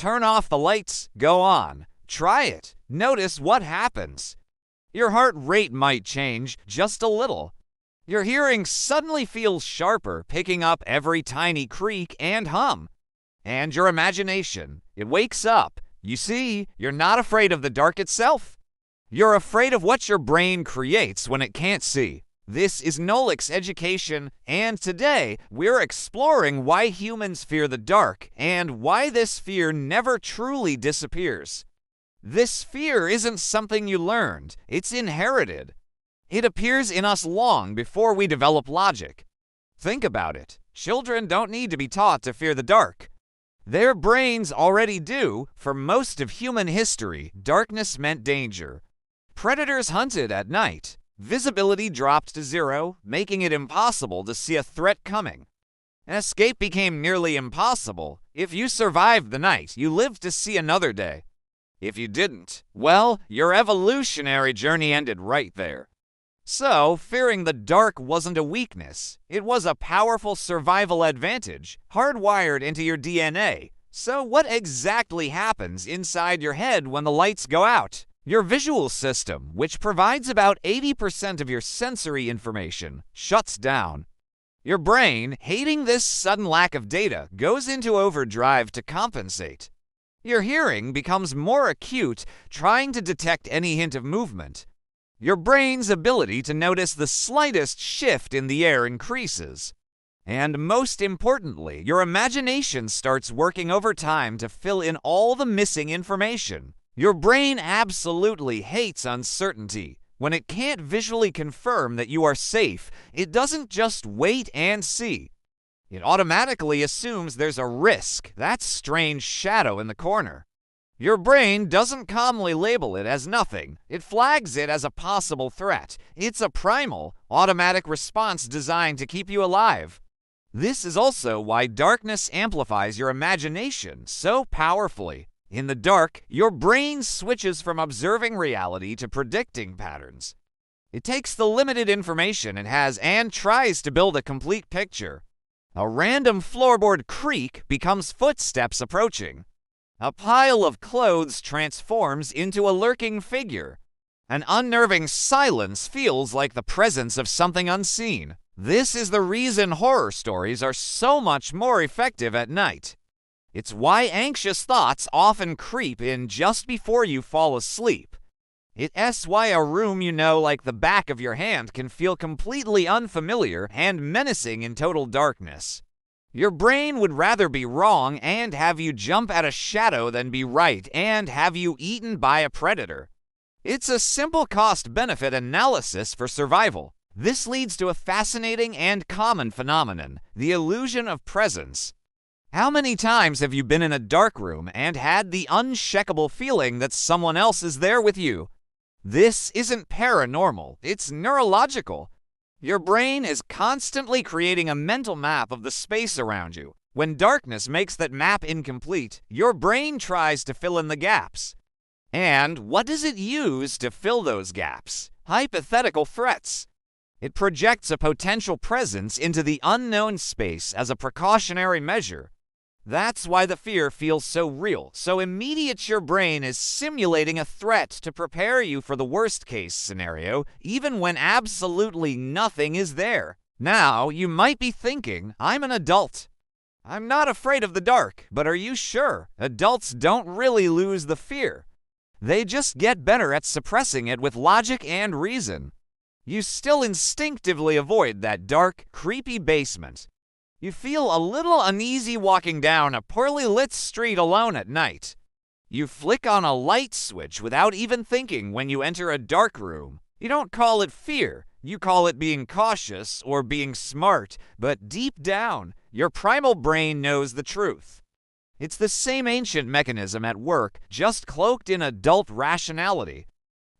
turn off the lights, go on. Try it. Notice what happens. Your heart rate might change just a little. Your hearing suddenly feels sharper, picking up every tiny creak and hum. And your imagination, it wakes up. You see, you're not afraid of the dark itself. You're afraid of what your brain creates when it can't see. This is knowlyx.education, and today we're exploring why humans fear the dark and why this fear never truly disappears. This fear isn't something you learned, it's inherited. It appears in us long before we develop logic. Think about it. Children don't need to be taught to fear the dark. Their brains already do. For most of human history, darkness meant danger. Predators hunted at night. Visibility dropped to zero, making it impossible to see a threat coming. Escape became nearly impossible. If you survived the night, you lived to see another day. If you didn't, well, your evolutionary journey ended right there. So, fearing the dark wasn't a weakness. It was a powerful survival advantage, hardwired into your DNA. So what exactly happens inside your head when the lights go out? Your visual system, which provides about 80% of your sensory information, shuts down. Your brain, hating this sudden lack of data, goes into overdrive to compensate. Your hearing becomes more acute, trying to detect any hint of movement. Your brain's ability to notice the slightest shift in the air increases. And most importantly, your imagination starts working overtime to fill in all the missing information. Your brain absolutely hates uncertainty. When it can't visually confirm that you are safe, it doesn't just wait and see. It automatically assumes there's a risk, that strange shadow in the corner. Your brain doesn't calmly label it as nothing. It flags it as a possible threat. It's a primal, automatic response designed to keep you alive. This is also why darkness amplifies your imagination so powerfully. In the dark, your brain switches from observing reality to predicting patterns. It takes the limited information it has and tries to build a complete picture. A random floorboard creak becomes footsteps approaching. A pile of clothes transforms into a lurking figure. An unnerving silence feels like the presence of something unseen. This is the reason horror stories are so much more effective at night. It's why anxious thoughts often creep in just before you fall asleep. It's why a room you know like the back of your hand can feel completely unfamiliar and menacing in total darkness. Your brain would rather be wrong and have you jump at a shadow than be right and have you eaten by a predator. It's a simple cost-benefit analysis for survival. This leads to a fascinating and common phenomenon, the illusion of presence. How many times have you been in a dark room and had the unshakable feeling that someone else is there with you? This isn't paranormal, it's neurological. Your brain is constantly creating a mental map of the space around you. When darkness makes that map incomplete, your brain tries to fill in the gaps. And what does it use to fill those gaps? Hypothetical threats. It projects a potential presence into the unknown space as a precautionary measure. That's why the fear feels so real, so immediate your brain is simulating a threat to prepare you for the worst-case scenario, even when absolutely nothing is there. Now, you might be thinking, I'm an adult. I'm not afraid of the dark, but are you sure? Adults don't really lose the fear. They just get better at suppressing it with logic and reason. You still instinctively avoid that dark, creepy basement. You feel a little uneasy walking down a poorly lit street alone at night. You flick on a light switch without even thinking when you enter a dark room. You don't call it fear. You call it being cautious or being smart, but deep down, your primal brain knows the truth. It's the same ancient mechanism at work, just cloaked in adult rationality.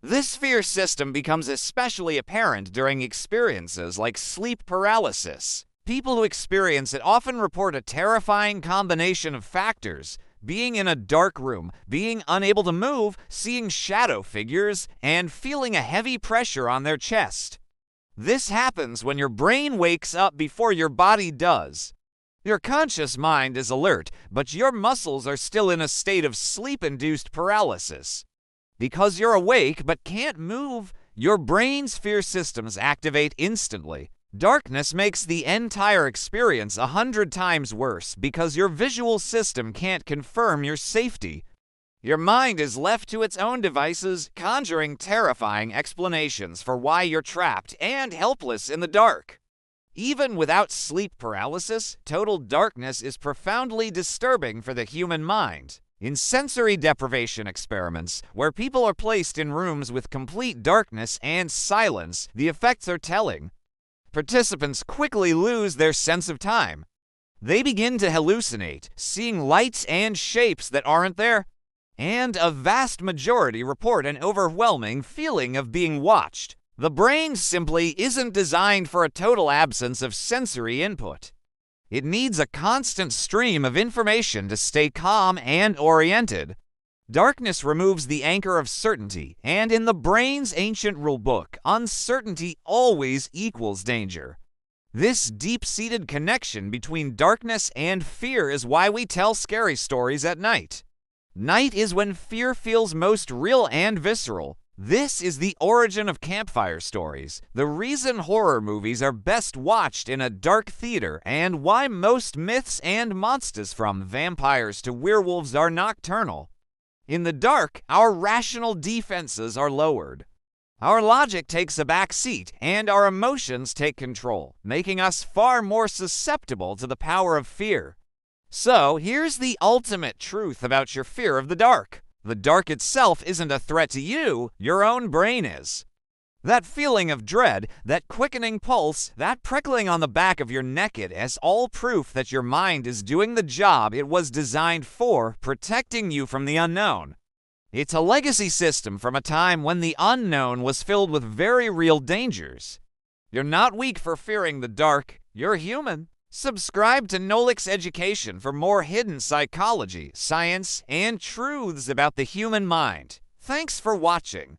This fear system becomes especially apparent during experiences like sleep paralysis. People who experience it often report a terrifying combination of factors: being in a dark room, being unable to move, seeing shadow figures, and feeling a heavy pressure on their chest. This happens when your brain wakes up before your body does. Your conscious mind is alert, but your muscles are still in a state of sleep-induced paralysis. Because you're awake but can't move, your brain's fear systems activate instantly. Darkness makes the entire experience 100 times worse because your visual system can't confirm your safety. Your mind is left to its own devices, conjuring terrifying explanations for why you're trapped and helpless in the dark. Even without sleep paralysis, total darkness is profoundly disturbing for the human mind. In sensory deprivation experiments, where people are placed in rooms with complete darkness and silence, the effects are telling. Participants quickly lose their sense of time. They begin to hallucinate, seeing lights and shapes that aren't there. And a vast majority report an overwhelming feeling of being watched. The brain simply isn't designed for a total absence of sensory input. It needs a constant stream of information to stay calm and oriented. Darkness removes the anchor of certainty, and in the brain's ancient rulebook, uncertainty always equals danger. This deep-seated connection between darkness and fear is why we tell scary stories at night. Night is when fear feels most real and visceral. This is the origin of campfire stories, the reason horror movies are best watched in a dark theater, and why most myths and monsters from vampires to werewolves are nocturnal. In the dark, our rational defenses are lowered. Our logic takes a back seat, and our emotions take control, making us far more susceptible to the power of fear. So, here's the ultimate truth about your fear of the dark. The dark itself isn't a threat to you, your own brain is. That feeling of dread, that quickening pulse, that prickling on the back of your neck is all proof that your mind is doing the job it was designed for, protecting you from the unknown. It's a legacy system from a time when the unknown was filled with very real dangers. You're not weak for fearing the dark, you're human. Subscribe to knowlyx.education for more hidden psychology, science, and truths about the human mind. Thanks for watching.